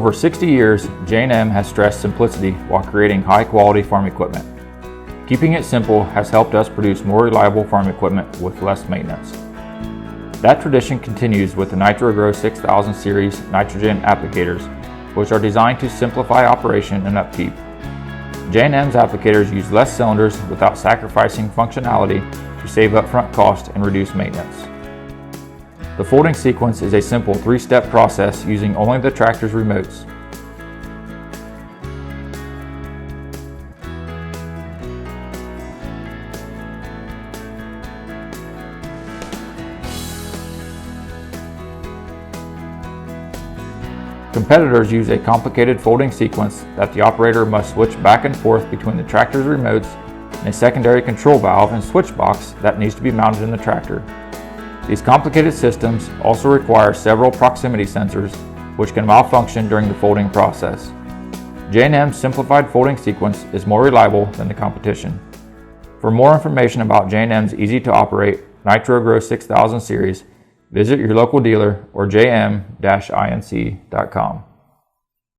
over 60 years, J&M has stressed simplicity while creating high-quality farm equipment. Keeping it simple has helped us produce more reliable farm equipment with less maintenance. That tradition continues with the NitroGro 6000 series nitrogen applicators, which are designed to simplify operation and upkeep. J&M's applicators use less cylinders without sacrificing functionality to save upfront cost and reduce maintenance. The folding sequence is a simple 3-step process using only the tractor's remotes. Competitors use a complicated folding sequence that the operator must switch back and forth between the tractor's remotes and a secondary control valve and switch box that needs to be mounted in the tractor. These complicated systems also require several proximity sensors, which can malfunction during the folding process. J&M's simplified folding sequence is more reliable than the competition. For more information about J&M's easy-to-operate NitroGro 6000 series, visit your local dealer or jm-inc.com.